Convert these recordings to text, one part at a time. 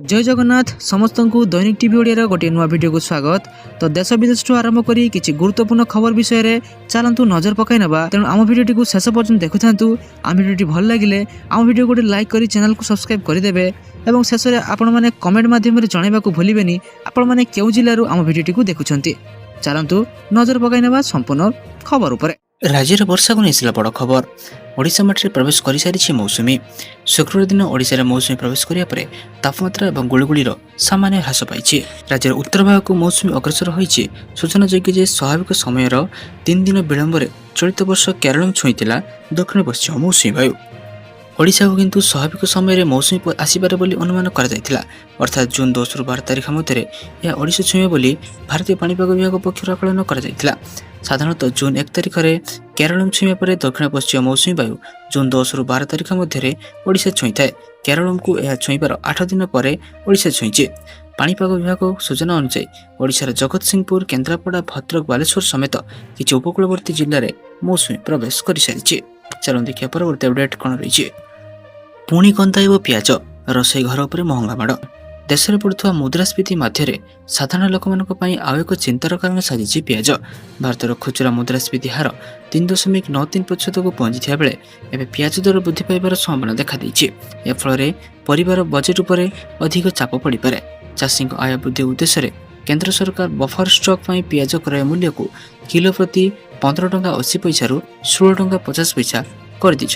जय जगन्नाथ समस्त को दैनिक टीवी ओडिया गोटे नुआ वीडियो को स्वागत। तो देश विदेश आरंभ करी किछि गुरुत्वपूर्ण खबर विषय रे चलंतु नजर पकाई नबा। तेणु आम वीडियो को शेष पर्यंत देखुथांतु। आम वीडियो भल लागिले आम वीडियो गोटे लाइक करी चैनल को सब्सक्राइब कर देबे एवं शेष रे आपण माने कमेंट माध्यम रे जणाइबा को भूलिबेनी आपण माने केउ जिल्ला रु आम वीडियो को देखुछंती। चलंतु नजर पकाई नबा संपूर्ण खबर उपरे। राज्यर वर्षा को नहीं बड़ खबर। ओडिशा माटी प्रवेश कर सारी मौसुमी। शुक्रवार दिन ओडिशा मौसुमी प्रवेश करिया परे तापमात्रा और गुळुगुळीर सामान्य ह्रास पाई। राज्यर उत्तर भाग को मौसुमी अग्रसर होइछि। सूचनायोग्य जे स्वाभाविक समय 3 दिन विलंब चलित वर्ष केरल छुईला दक्षिण पश्चिम मौसुमी वायु। ओडिशा को किंतु स्वाभाविक समय मौसुमी आसपारे बोली अनुमान करा जायतिला। अर्थात जून 10 रु 12 तारिख मध्य यह ओडिशा छुईब बोली भारतीय पाणीपाग विभाग पक्षर आकलन करा जायतिला। साधारणतः जून 1 तारिख में केरल छुईवा पर दक्षिण पश्चिम मौसुमी वायु जून 10 रु 12 तारिख मध्य ओडिशा छुई थाए। केरल को यह छुईबार 8 दिन पर ओडिशा छुईचे। पाणीपाग विभाग सूचना अनुसार ओडिशार जगतसिंहपुर, केन्द्रापड़ा, भद्रक, बालेश्वर समेत किसी उपकूलवर्ती जिले में मौसुमी प्रवेश कर सारी। चलो देखिए परवर्ती अपडेट कौन रही। पुणी कंदाइब पियाज रोषई घर पर महंगा माड़। देश में पड़ुवा मुद्रास्फीति मध्य साधारण लोक आउ एक चिंतार कारण साजिश पियाज। भारतर खुचरा मुद्रास्फीति हार 3.93% को पहुंची बेले एवं पियाज दर वृद्धि पाइबार संभावना देखा। फल परिवार बजेट उपर अधिक चाप पड़ पारे। चाषी आय वृद्धि उद्देश्य केंद्र सरकार बफर स्टॉक पर पियाज क्रय मूल्य को किलो प्रति 15 टंका 80 पैसा रु 16 टंका 50 पैसा कर दी।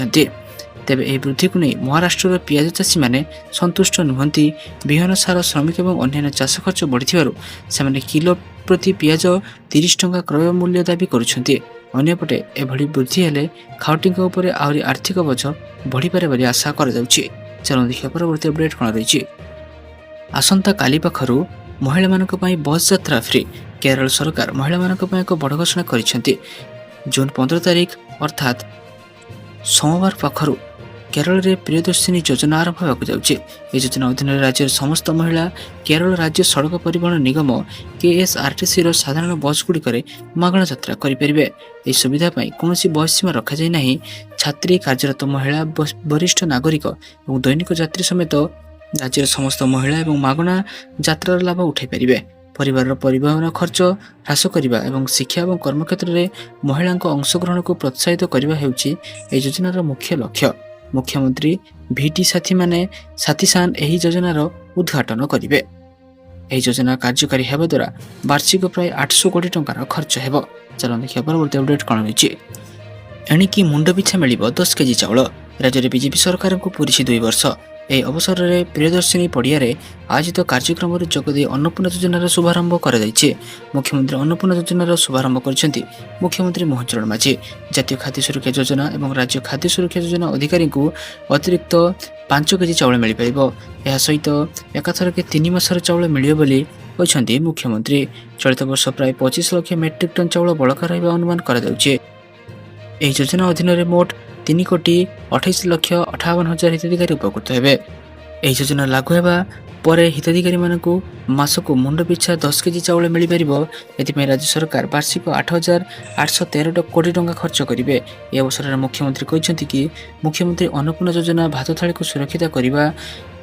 तेबे यह वृद्धि को नहीं महाराष्ट्र पियाज चाषी मैंने संतुष्ट नुहंती। बिहन सार श्रमिक और अन्य चाष खर्च बढ़ी किलो प्रति पियाज 30 टंका क्रय मूल्य दाबी करुछंती। अन्यपटे एभली वृद्धि हेले खाउटीଙ୍କ उपरे आहुरी आर्थिक बोझ बढ़ी पारे बोली आशा करा जाउछि। चलो देखिए परवर्ती अपडेट कौन रही। आसंता काली पाखरु महिला मानक पई बस यात्रा फ्री। केरल सरकार महिला मानक पई एक बड़ घोषणा करिसेंती। जून 15 तारिख अर्थात सोमवार पाखरु केरल रे प्रियदर्शिनी योजना आरंभ होगा जाउछि। ए योजना अधीन राज्य समस्त महिला केरल राज्य सड़क परिवहन निगम KSRTC रो साधारण बस गुड़िकर मागणा यात्रा करें। यह सुविधा कौन बयस सीमा रखा जाए नहीं। छात्री, कार्यरत महिला, वरिष्ठ नागरिक और दैनिक यात्री समेत राज्य समस्त महिला और मागणा यात्रार लाभ उठाई पारे। परिवार परिवहन खर्च ह्रास करने और शिक्षा और कर्मक्षेत्र में महिला अंशग्रहण को प्रोत्साहित करने हेउछि ए योजनार मुख्य लक्ष्य। मुख्यमंत्री VT साथी माने साथीसान एही योजनार उद्घाटन करिवे। एही योजना कार्यकारी हेबा द्वारा वार्षिक प्राय 800 कोटी टंकार खर्च हेबो। चलो देखिए परवर्ती अपडेट कौन रही। एणिकी मुंड पिछा मिलिबो 10 केजी चाउल। राज्य बीजेपी सरकार को पूरी 2 वर्ष। यह अवसर में प्रियदर्शिनी पड़िया आयोजित कार्यक्रम जोगदे अन्नपूर्णा योजनार शुभारंभ कर मुख्यमंत्री अन्नपूर्णा योजनार शुभारंभ कर मुख्यमंत्री मोहन चरण माझी। जातीय खाद्य सुरक्षा योजना और राज्य खाद्य सुरक्षा योजना अधिकारी को अतिरिक्त 5 केजी चाउल मिल पार। यह सहित एकाथरके 3 मासर चाउल मिलियो बोली कहते मुख्यमंत्री। चलित वर्ष प्राय 25 लाख मेट्रिक टन चाउल बड़का रहा अनुमान कर योजना अधीन मोट 3,28,58,000 हिताधिकारी उपकृत हेबे। यह योजना लागू होगा पर हिताधिकारी मानक मासक मुंड पिछा 10 केजी चाउल मिल पार। एथिपाई राज्य सरकार वार्षिक 8,813 कोटी टंका खर्च करेंगे। यह अवसर में मुख्यमंत्री कहते कि मुख्यमंत्री अन्नपूर्णा योजना भात थाली को सुरक्षित करने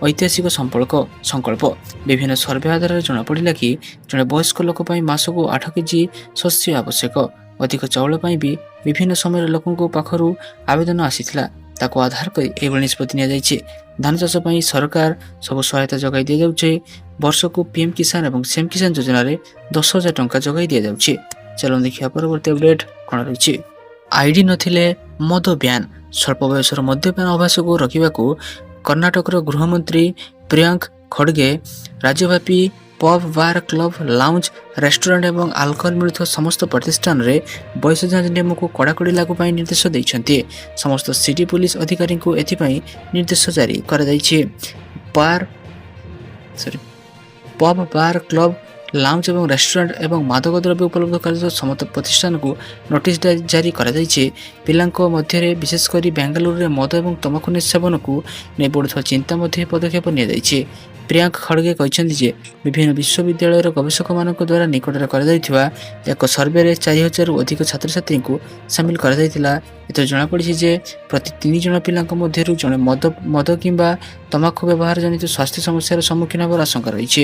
ऐतिहासिक संकल्प। विभिन्न सर्वे आधार जमापड़ा कि जड़े वयस्क लोक मासक 8 केजी शस्य आवश्यक। अधिक चाउल भी विभिन्न समय लोकों पाखरु आवेदन आसीथिला। ताको आधार कर एभली निष्पत्ति निया जायछि। धान चाष सरकार सब सहायता जगाई दिया जाउछे। वर्ष को PM किसान और CM किसान योजना रे 10,000 टंका जगाई दिया जाउछे। चलो देखिए परवर्ती अपडेट कौन रही। आईडी नथिले मद ब्यान। स्वल्प बयसर मद्यपान अभ्यास को रखा कर्णाटकर गृहमंत्री प्रियंक खड़गे राज्यव्यापी पब, बार, क्लब, लाउंज, रेस्टोरेंट और आल्कोहल मिलुवा समस्त प्रतिष्ठान रे बयस जांच नियम को कड़ाकड़ी लागू पाई निर्देश देइछन्ति। समस्त सिटी पुलिस अधिकारी को एथिपाई निर्देश जारी कर दैछि। पब, बार, क्लब, लाउंज और रेस्टोरेंट और मादक द्रव्य उपलब्ध कर समस्त प्रतिष्ठान को नोटिस जारी कर पिलांको मध्य विशेषकर बेंगालुरु में मद और तंबाकू सेवन को नहीं बढ़ुवा चिंता मध्य पदक्षेप नि ପ୍ରିୟାଙ୍କ ଖଡ଼ଗେ କହିଛନ୍ତି ଯେ ବିଭିନ୍ନ ବିଶ୍ୱବିଦ୍ୟାଳୟର ଗବେଷକମାନଙ୍କ ଦ୍ୱାରା ନିକଟରେ କରାଯାଇଥିବା ଏକ ସର୍ଭେରେ 4000ରୁ ଅଧିକ ଛାତ୍ରଛାତ୍ରୀଙ୍କୁ ସାମିଲ କରାଯାଇଥିଲା। ଏଥିରୁ ଜଣାପଡ଼ିଛି ଯେ ପ୍ରତି 3 ଜଣ ପିଲାଙ୍କ ମଧ୍ୟରୁ ଜଣେ ମଦ କିମ୍ବା ତମାଖୁ ବ୍ୟବହାର ଜନିତ ସ୍ୱାସ୍ଥ୍ୟ ସମସ୍ୟାର ସମ୍ମୁଖୀନ ହେବାର ଆଶଙ୍କା ରହିଛି।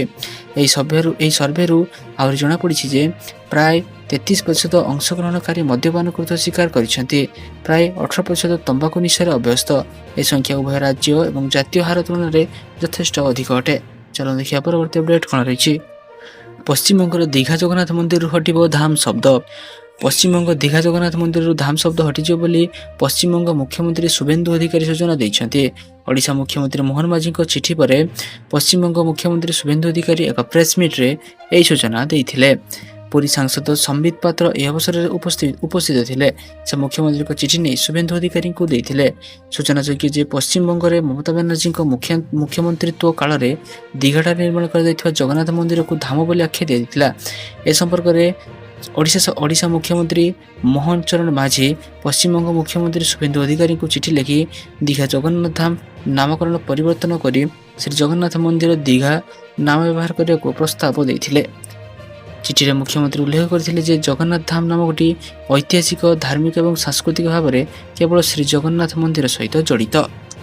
ଏହି ସର୍ଭେରୁ ଆହୁରି ଜଣାପଡ଼ିଛି ଯେ ପ୍ରାୟ 33% ଅଂଶଗ୍ରହଣକାରୀ ମଦ୍ୟପାନ କରୁଥିବା ସ୍ୱୀକାର କରିଛନ୍ତି। ପ୍ରାୟ 18% ତମ୍ବାଖୁ ନିଶାରେ ଅଭ୍ୟସ୍ତ। ଏହି ସଂଖ୍ୟା ଉଭୟ ରାଜ୍ୟ ଏବଂ ଜାତୀୟ ହାର ତୁଳନାରେ ଯଥେଷ୍ଟ ଅଧିକ ଅଟେ। ଚାଲନ୍ତୁ ଦେଖିବା ପରବର୍ତ୍ତୀ ଅପଡେଟ୍ କ'ଣ ରହିଛି। ପଶ୍ଚିମବଙ୍ଗର ଦୀଘା ଜଗନ୍ନାଥ ମନ୍ଦିରରୁ ହଟିବ ଧାମ ଶବ୍ଦ। ପଶ୍ଚିମବଙ୍ଗ ଦୀଘା ଜଗନ୍ନାଥ ମନ୍ଦିରରୁ ଧାମ ଶବ୍ଦ ହଟିଯିବ ବୋଲି ପଶ୍ଚିମବଙ୍ଗ ମୁଖ୍ୟମନ୍ତ୍ରୀ ଶୁଭେନ୍ଦୁ ଅଧିକାରୀ ସୂଚନା ଦେଇଛନ୍ତି। ଓଡ଼ିଶା ମୁଖ୍ୟମନ୍ତ୍ରୀ ମୋହନ ମାଝୀଙ୍କ ଚିଠି ପରେ ପଶ୍ଚିମବଙ୍ଗ ମୁଖ୍ୟମନ୍ତ୍ରୀ ଶୁଭେନ୍ଦୁ ଅଧିକାରୀ ଏକ ପ୍ରେସ୍ ମିଟ୍ରେ ଏହି ସୂଚନା ଦେଇଥିଲେ। ପୁରୀ ସାଂସଦ ସମ୍ବିତ ପାତ୍ର ଏହି ଅବସରରେ ଉପସ୍ଥିତ ଥିଲେ। ସେ ମୁଖ୍ୟମନ୍ତ୍ରୀଙ୍କ ଚିଠି ନେଇ ଶୁଭେନ୍ଦୁ ଅଧିକାରୀଙ୍କୁ ଦେଇଥିଲେ। ସୂଚନାଯୋଗ୍ୟ ଯେ ପଶ୍ଚିମବଙ୍ଗରେ ମମତା ବାନାର୍ଜୀଙ୍କ ମୁଖ୍ୟମନ୍ତ୍ରୀତ୍ୱ କାଳରେ ଦୀଘାଠାରେ ନିର୍ମାଣ କରାଯାଇଥିବା ଜଗନ୍ନାଥ ମନ୍ଦିରକୁ ଧାମ ବୋଲି ଆଖ୍ୟା ଦିଆଯାଇଥିଲା। ଏ ସମ୍ପର୍କରେ ଓଡ଼ିଶା ମୁଖ୍ୟମନ୍ତ୍ରୀ ମୋହନ ଚରଣ ମାଝୀ ପଶ୍ଚିମବଙ୍ଗ ମୁଖ୍ୟମନ୍ତ୍ରୀ ଶୁଭେନ୍ଦୁ ଅଧିକାରୀଙ୍କୁ ଚିଠି ଲେଖି ଦୀଘା ଜଗନ୍ନାଥ ଧାମ ନାମକରଣ ପରିବର୍ତ୍ତନ କରି ଶ୍ରୀ ଜଗନ୍ନାଥ ମନ୍ଦିର ଦୀଘା ନାମ ବ୍ୟବହାର କରିବାକୁ ପ୍ରସ୍ତାବ ଦେଇଥିଲେ। ଚିଠିରେ ମୁଖ୍ୟମନ୍ତ୍ରୀ ଉଲ୍ଲେଖ କରିଥିଲେ ଯେ ଜଗନ୍ନାଥ ଧାମ ନାମଟି ଐତିହାସିକ, ଧାର୍ମିକ ଏବଂ ସାଂସ୍କୃତିକ ଭାବରେ କେବଳ ଶ୍ରୀ ଜଗନ୍ନାଥ ମନ୍ଦିର ସହିତ ଜଡ଼ିତ।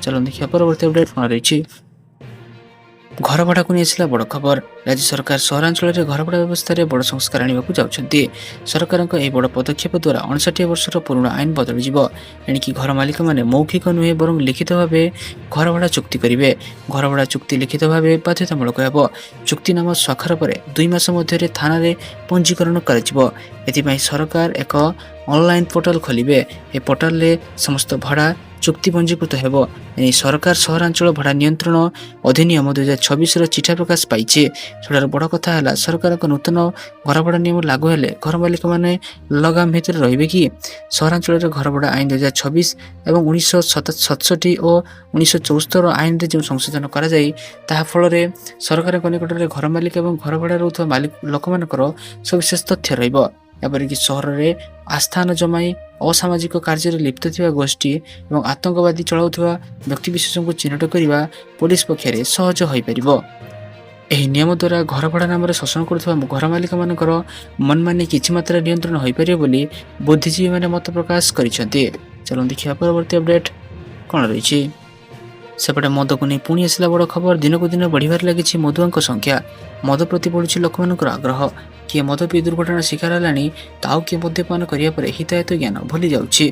ଚାଲନ୍ତୁ ଦେଖିବା ପରବର୍ତ୍ତୀ ଅପଡେଟ୍ କ'ଣ ରହିଛି। ଘର ଭଡ଼ାକୁ ନେଇ ଆସିଲା ବଡ଼ ଖବର। ରାଜ୍ୟ ସରକାର ସହରାଞ୍ଚଳରେ ଘରଭଡ଼ା ବ୍ୟବସ୍ଥାରେ ବଡ଼ ସଂସ୍କାର ଆଣିବାକୁ ଯାଉଛନ୍ତି। ସରକାରଙ୍କ ଏହି ବଡ଼ ପଦକ୍ଷେପ ଦ୍ୱାରା 59 ବର୍ଷର ପୁରୁଣା ଆଇନ ବଦଳିଯିବ। ଏଣିକି ଘର ମାଲିକମାନେ ମୌଖିକ ନୁହେଁ ବରଂ ଲିଖିତ ଭାବେ ଘରଭଡ଼ା ଚୁକ୍ତି କରିବେ। ଘରଭଡ଼ା ଚୁକ୍ତି ଲିଖିତ ଭାବେ ବାଧ୍ୟତାମୂଳକ ହେବ। ଚୁକ୍ତିନାମା ସ୍ୱାକ୍ଷର ପରେ 2 ମାସ ମଧ୍ୟରେ ଥାନାରେ ପଞ୍ଜୀକରଣ କରାଯିବ। ଏଥିପାଇଁ ସରକାର ଏକ ଅନଲାଇନ୍ ପୋର୍ଟାଲ ଖୋଲିବେ। ଏହି ପୋର୍ଟାଲରେ ସମସ୍ତ ଭଡ଼ା ଚୁକ୍ତି ପଞ୍ଜୀକୃତ ହେବ। ଏନେଇ ସରକାର ସହରାଞ୍ଚଳ ଭଡ଼ା ନିୟନ୍ତ୍ରଣ ଅଧିନିୟମ 2026ର ଚିଠା ପ୍ରକାଶ ପାଇଛି। ସବୁଠାରୁ ବଡ଼ କଥା ହେଲା ସରକାରଙ୍କ ନୂତନ ଘରଭଡ଼ା ନିୟମ ଲାଗୁ ହେଲେ ଘର ମାଲିକମାନେ ଲଗାମ ଭିତରେ ରହିବେ କି? ସହରାଞ୍ଚଳରେ ଘରଭଡ଼ା ଆଇନ 2026 ଏବଂ 1967 ଓ 1974 ଆଇନରେ ଯେଉଁ ସଂଶୋଧନ କରାଯାଇ ତାହା ଫଳରେ ସରକାରଙ୍କ ନିକଟରେ ଘର ମାଲିକ ଏବଂ ଘର ଭଡ଼ା ରହୁଥିବା ଲୋକମାନଙ୍କର ସବିଶେଷ ତଥ୍ୟ ରହିବ। ଏପରିକି ସହରରେ ଆସ୍ଥାନ ଜମାଇ ଅସାମାଜିକ କାର୍ଯ୍ୟରେ ଲିପ୍ତ ଥିବା ଗୋଷ୍ଠୀ ଏବଂ ଆତଙ୍କବାଦୀ ଚଳାଉଥିବା ବ୍ୟକ୍ତିବିଶେଷଙ୍କୁ ଚିହ୍ନଟ କରିବା ପୋଲିସ ପକ୍ଷରେ ସହଜ ହୋଇପାରିବ। ଏହି ନିୟମ ଦ୍ୱାରା ଘରଭଡ଼ା ନାମରେ ଶୋଷଣ କରୁଥିବା ଘର ମାଲିକମାନଙ୍କର ମନମାନି କିଛି ମାତ୍ରାରେ ନିୟନ୍ତ୍ରଣ ହୋଇପାରିବ ବୋଲି ବୁଦ୍ଧିଜୀବୀମାନେ ମତ ପ୍ରକାଶ କରିଛନ୍ତି। ଚାଲନ୍ତୁ ଦେଖିବା ପରବର୍ତ୍ତୀ ଅପଡେଟ୍ କ'ଣ ରହିଛି। ସେପଟେ ମଦକୁ ନେଇ ପୁଣି ଆସିଲା ବଡ଼ ଖବର। ଦିନକୁ ଦିନ ବଢ଼ିବାରେ ଲାଗିଛି ମଦୁଆଙ୍କ ସଂଖ୍ୟା। ମଦ ପ୍ରତି ବଢ଼ୁଛି ଲୋକମାନଙ୍କର ଆଗ୍ରହ। କିଏ ମଦ ପିଇ ଦୁର୍ଘଟଣା ଶିକାର ହେଲାଣି, ତ ଆଉ କିଏ ମଦ୍ୟପାନ କରିବା ପରେ ହିତାୟତ ଜ୍ଞାନ ଭୁଲି ଯାଉଛି।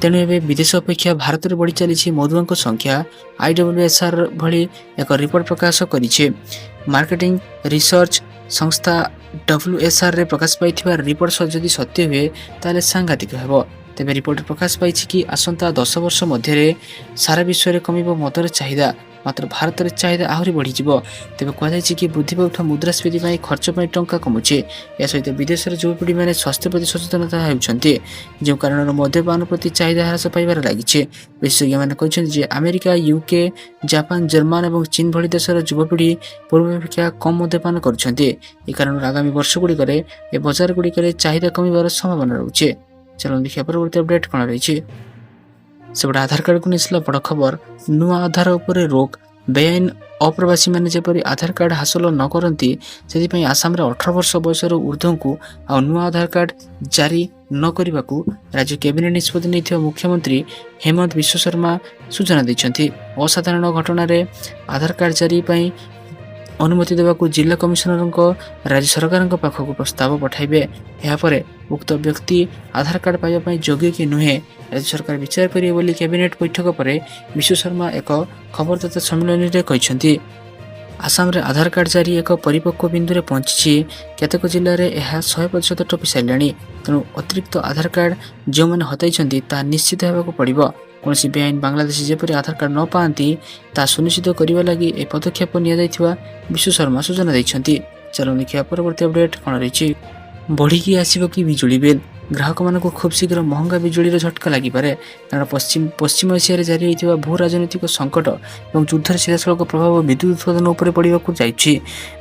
ତେଣୁ ଏବେ ବିଦେଶ ଅପେକ୍ଷା ଭାରତରେ ବଢ଼ି ଚାଲିଛି ମଦୁଆଙ୍କ ସଂଖ୍ୟା। IWSR ଭଳି ଏକ ରିପୋର୍ଟ ପ୍ରକାଶ କରିଛି। ମାର୍କେଟିଂ ରିସର୍ଚ୍ଚ ସଂସ୍ଥା WSRରେ ପ୍ରକାଶ ପାଇଥିବା ରିପୋର୍ଟ ଯଦି ସତ୍ୟ ହୁଏ ତାହେଲେ ସାଂଘାତିକ ହେବ। ତେବେ ରିପୋର୍ଟରେ ପ୍ରକାଶ ପାଇଛି କି ଆସନ୍ତା 10 ବର୍ଷ ମଧ୍ୟରେ ସାରା ବିଶ୍ୱରେ କମିବ ମଦର ଚାହିଦା, ମାତ୍ର ଭାରତରେ ଚାହିଦା ଆହୁରି ବଢ଼ିଯିବ। ତେବେ କୁହାଯାଇଛି କି ବୃଦ୍ଧି ପାଉଥିବା ମୁଦ୍ରାସ୍ଫୀତି ପାଇଁ ଖର୍ଚ୍ଚ ପାଇଁ ଟଙ୍କା କମୁଛି। ଏହା ସହିତ ବିଦେଶର ଯୁବପିଢ଼ିମାନେ ସ୍ୱାସ୍ଥ୍ୟ ପ୍ରତି ସଚେତନତା ହେଉଛନ୍ତି, ଯେଉଁ କାରଣରୁ ମଦ୍ୟପାନ ପ୍ରତି ଚାହିଦା ହ୍ରାସ ପାଇବାରେ ଲାଗିଛି। ବିଶେଷଜ୍ଞମାନେ କହିଛନ୍ତି ଯେ ଆମେରିକା, UK, ଜାପାନ, ଜର୍ମାନ ଏବଂ ଚୀନ ଭଳି ଦେଶର ଯୁବପିଢ଼ି ପୂର୍ବ ଅପେକ୍ଷା କମ୍ ମଦ୍ୟପାନ କରୁଛନ୍ତି। ଏ କାରଣରୁ ଆଗାମୀ ବର୍ଷଗୁଡ଼ିକରେ ଏ ବଜାରଗୁଡ଼ିକରେ ଚାହିଦା କମିବାର ସମ୍ଭାବନା ରହୁଛି। ଚାଲନ୍ତୁ ଦେଖିବା ପରବର୍ତ୍ତୀ ଅପଡେଟ୍ କ'ଣ ରହିଛି। ସେପଟେ ଆଧାର କାର୍ଡକୁ ନେଇଥିଲା ବଡ଼ ଖବର। ନୂଆ ଆଧାର ଉପରେ ରୋକ। ବେଆଇନ ଅପ୍ରବାସୀମାନେ ଯେପରି ଆଧାର କାର୍ଡ ହାସଲ ନ କରନ୍ତି ସେଥିପାଇଁ ଆସାମରେ 18 ବର୍ଷ ବୟସରୁ ଉର୍ଦ୍ଧ୍ୱଙ୍କୁ ଆଉ ନୂଆ ଆଧାର କାର୍ଡ ଜାରି ନ କରିବାକୁ ରାଜ୍ୟ କ୍ୟାବିନେଟ୍ ନିଷ୍ପତ୍ତି ନେଇଥିବା ମୁଖ୍ୟମନ୍ତ୍ରୀ ହେମନ୍ତ ବିଶ୍ବ ଶର୍ମା ସୂଚନା ଦେଇଛନ୍ତି। ଅସାଧାରଣ ଘଟଣାରେ ଆଧାର କାର୍ଡ ଜାରି ପାଇଁ ଅନୁମତି ଦେବାକୁ ଜିଲ୍ଲା କମିଶନରଙ୍କ ରାଜ୍ୟ ସରକାରଙ୍କ ପାଖକୁ ପ୍ରସ୍ତାବ ପଠାଇବେ। ଏହାପରେ ଉକ୍ତ ବ୍ୟକ୍ତି ଆଧାର କାର୍ଡ ପାଇବା ପାଇଁ ଯୋଗ୍ୟ କି ନୁହେଁ ରାଜ୍ୟ ସରକାର ବିଚାର କରିବେ ବୋଲି କ୍ୟାବିନେଟ୍ ବୈଠକ ପରେ ବିଶ୍ବ ଶର୍ମା ଏକ ଖବରଦାତା ସମ୍ମିଳନୀରେ କହିଛନ୍ତି। ଆସାମରେ ଆଧାର କାର୍ଡ ଜାରି ଏକ ପରିପକ୍ୱ ବିନ୍ଦୁରେ ପହଞ୍ଚିଛି। କେତେକ ଜିଲ୍ଲାରେ ଏହା 100% ଟପି ସାରିଲାଣି। ତେଣୁ ଅତିରିକ୍ତ ଆଧାର କାର୍ଡ ଯେଉଁମାନେ ହତାଇଛନ୍ତି ତାହା ନିଶ୍ଚିତ ହେବାକୁ ପଡ଼ିବ। କୌଣସି ବେଆଇନ ବାଂଲାଦେଶୀ ଯେପରି ଆଧାର କାର୍ଡ ନ ପାଆନ୍ତି ତାହା ସୁନିଶ୍ଚିତ କରିବା ଲାଗି ଏହି ପଦକ୍ଷେପ ନିଆଯାଇଥିବା ବିଶ୍ବ ଶର୍ମା ସୂଚନା ଦେଇଛନ୍ତି। ଚାଲନ୍ତୁ ଦେଖିବା ପରବର୍ତ୍ତୀ ଅପଡେଟ୍ କ'ଣ ରହିଛି। ବଢ଼ିକି ଆସିବ କି ବିଜୁଳି ବିଲ୍। ଗ୍ରାହକମାନଙ୍କୁ ଖୁବ୍ ଶୀଘ୍ର ମହଙ୍ଗା ବିଜୁଳିର ଝଟକା ଲାଗିପାରେ, କାରଣ ପଶ୍ଚିମ ଏସିଆରେ ଜାରି ହୋଇଥିବା ଭୂ ରାଜନୈତିକ ସଙ୍କଟ ଏବଂ ଯୁଦ୍ଧର ସିଧାସଳଖ ପ୍ରଭାବ ବିଦ୍ୟୁତ୍ ଉତ୍ପାଦନ ଉପରେ ପଡ଼ିବାକୁ ଯାଉଛି।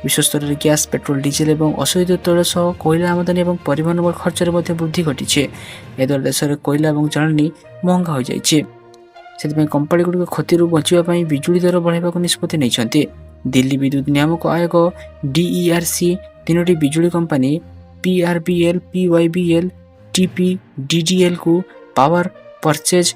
ବିଶ୍ୱସ୍ତରରେ ଗ୍ୟାସ୍, ପେଟ୍ରୋଲ, ଡିଜେଲ ଏବଂ ଅଶୋଧିତ ତୈଳ ସହ କୋଇଲା ଆମଦାନୀ ଏବଂ ପରିବହନ ଖର୍ଚ୍ଚରେ ମଧ୍ୟ ବୃଦ୍ଧି ଘଟିଛି। ଏଦ୍ୱାରା ଦେଶରେ କୋଇଲା ଏବଂ ଜାଳେଣି ମହଙ୍ଗା ହୋଇଯାଇଛି। ସେଥିପାଇଁ କମ୍ପାନୀଗୁଡ଼ିକ କ୍ଷତିରୁ ବଞ୍ଚିବା ପାଇଁ ବିଜୁଳି ଦର ବଢ଼ାଇବାକୁ ନିଷ୍ପତ୍ତି ନେଇଛନ୍ତି। ଦିଲ୍ଲୀ ବିଦ୍ୟୁତ୍ ନିୟାମକ ଆୟୋଗ DERC 3ଟି ବିଜୁଳି କମ୍ପାନୀ PRBL, PYBL, TPDDLକୁ power purchase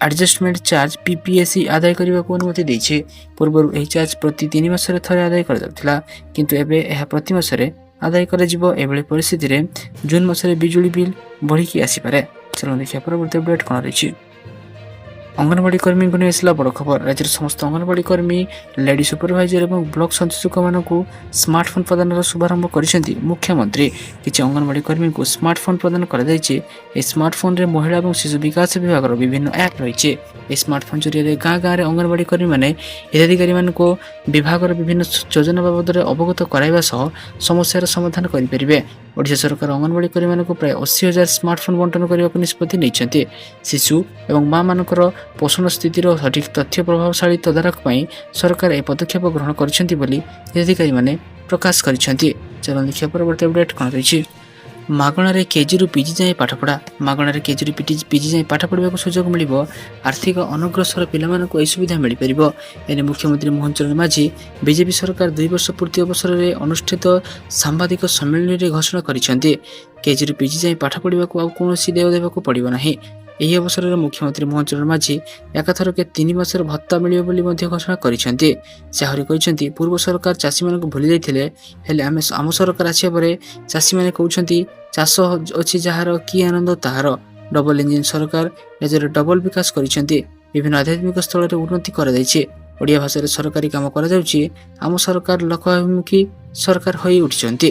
adjustment charge PPAC ଆଦାୟ କରିବାକୁ ଅନୁମତି ଦେଇଛି। ପୂର୍ବରୁ ଏହି ଚାର୍ଜ ପ୍ରତି 3 ମାସରେ ଥରେ ଆଦାୟ କରାଯାଉଥିଲା, କିନ୍ତୁ ଏବେ ଏହା ପ୍ରତି ମାସରେ ଆଦାୟ କରାଯିବ। ଏଭଳି ପରିସ୍ଥିତିରେ ଜୁନ୍ ମାସରେ ବିଜୁଳି ବିଲ୍ ବଢ଼ିକି ଆସିପାରେ। ଚାଲନ୍ତୁ ଦେଖିବା ପରବର୍ତ୍ତୀ ଅପଡେଟ୍ କ'ଣ ରହିଛି। ଅଙ୍ଗନବାଡ଼ି କର୍ମୀଙ୍କୁ ନେଇ ଆସିଲା ବଡ଼ ଖବର। ରାଜ୍ୟର ସମସ୍ତ ଅଙ୍ଗନବାଡ଼ି କର୍ମୀ, ଲେଡି ସୁପରଭାଇଜର ଏବଂ ବ୍ଲକ ସଞ୍ଚାଳକମାନଙ୍କୁ ସ୍ମାର୍ଟଫୋନ୍ ପ୍ରଦାନର ଶୁଭାରମ୍ଭ କରିଛନ୍ତି ମୁଖ୍ୟମନ୍ତ୍ରୀ। କିଛି ଅଙ୍ଗନବାଡ଼ି କର୍ମୀଙ୍କୁ ସ୍ମାର୍ଟଫୋନ୍ ପ୍ରଦାନ କରାଯାଇଛି। ଏହି ସ୍ମାର୍ଟଫୋନ୍ରେ ମହିଳା ଏବଂ ଶିଶୁ ବିକାଶ ବିଭାଗର ବିଭିନ୍ନ ଆପ୍ ରହିଛି। ଏହି ସ୍ମାର୍ଟଫୋନ୍ ଜରିଆରେ ଗାଁ ଗାଁରେ ଅଙ୍ଗନବାଡ଼ି କର୍ମୀମାନେ ହିତାଧିକାରୀମାନଙ୍କୁ ବିଭାଗର ବିଭିନ୍ନ ଯୋଜନା ବାବଦରେ ଅବଗତ କରାଇବା ସହ ସମସ୍ୟାର ସମାଧାନ କରିପାରିବେ। ଓଡ଼ିଶା ସରକାର ଅଙ୍ଗନବାଡ଼ି କର୍ମୀମାନଙ୍କୁ ପ୍ରାୟ 80,000 ସ୍ମାର୍ଟଫୋନ୍ ବଣ୍ଟନ କରିବାକୁ ନିଷ୍ପତ୍ତି ନେଇଛନ୍ତି। ଶିଶୁ ଏବଂ ମା'ମାନଙ୍କର ପୋଷଣ ସ୍ଥିତିର ସଠିକ୍ ତଥ୍ୟ ପ୍ରଭାବଶାଳୀ ତଦାରଖ ପାଇଁ ସରକାର ଏହି ପଦକ୍ଷେପ ଗ୍ରହଣ କରିଛନ୍ତି ବୋଲି ହିତାଧିକାରୀମାନେ ପ୍ରକାଶ କରିଛନ୍ତି। ଚାଲନ୍ତୁ ଦେଖିବା ପରବର୍ତ୍ତୀ ଅପଡେଟ୍ କ'ଣ ରହିଛି। ମାଗଣାରେ କେଜିରୁ ପିଜି ଯାଏଁ ପାଠପଢ଼ା। ମାଗଣାରେ କେଜିରୁ ପିଜି ଯାଏଁ ପାଠ ପଢ଼ିବାକୁ ସୁଯୋଗ ମିଳିବ। ଆର୍ଥିକ ଅନଗ୍ରସର ପିଲାମାନଙ୍କୁ ଏହି ସୁବିଧା ମିଳିପାରିବ। ଏନେଇ ମୁଖ୍ୟମନ୍ତ୍ରୀ ମୋହନ ଚରଣ ମାଝୀ ବିଜେପି ସରକାର 2 ବର୍ଷ ପୂର୍ତ୍ତି ଅବସରରେ ଅନୁଷ୍ଠିତ ସାମ୍ବାଦିକ ସମ୍ମିଳନୀରେ ଘୋଷଣା କରିଛନ୍ତି। କେଜିରୁ ପିଜି ଯାଏଁ ପାଠ ପଢ଼ିବାକୁ ଆଉ କୌଣସି ଦେୟ ଦେବାକୁ ପଡ଼ିବ ନାହିଁ। ଏହି ଅବସରରେ ମୁଖ୍ୟମନ୍ତ୍ରୀ ମୋହନ ଚରଣ ମାଝୀ ଏକାଥରକେ 3 ମାସର ଭତ୍ତା ମିଳିବ ବୋଲି ମଧ୍ୟ ଘୋଷଣା କରିଛନ୍ତି। ସେ ଆହୁରି କହିଛନ୍ତି, ପୂର୍ବ ସରକାର ଚାଷୀମାନଙ୍କୁ ଭୁଲି ଯାଇଥିଲେ, ହେଲେ ଆମ ସରକାର ଆସିବା ପରେ ଚାଷୀମାନେ କହୁଛନ୍ତି ଚାଷ ଅଛି ଯାହାର କି ଆନନ୍ଦ ତାହାର। ଡବଲ ଇଞ୍ଜିନ ସରକାର ରାଜ୍ୟରେ ଡବଲ ବିକାଶ କରିଛନ୍ତି। ବିଭିନ୍ନ ଆଧ୍ୟାତ୍ମିକ ସ୍ଥଳରେ ଉନ୍ନତି କରାଯାଇଛି। ଓଡ଼ିଆ ଭାଷାରେ ସରକାରୀ କାମ କରାଯାଉଛି। ଆମ ସରକାର ଲୋକଅଭିମୁଖୀ ସରକାର ହୋଇ ଉଠିଛନ୍ତି।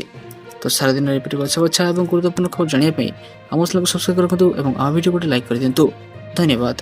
ତ ସାରାଦିନ ଏପରି ବଛା ବଛା ଏବଂ ଗୁରୁତ୍ୱପୂର୍ଣ୍ଣ ଖବର ଜାଣିବା ପାଇଁ ଆମ ଚ୍ୟାନେଲକୁ ସବସ୍କ୍ରାଇବ ରଖନ୍ତୁ ଏବଂ ଆମ ଭିଡ଼ିଓକୁ ଲାଇକ୍ କରିଦିଅନ୍ତୁ। ଧନ୍ୟବାଦ।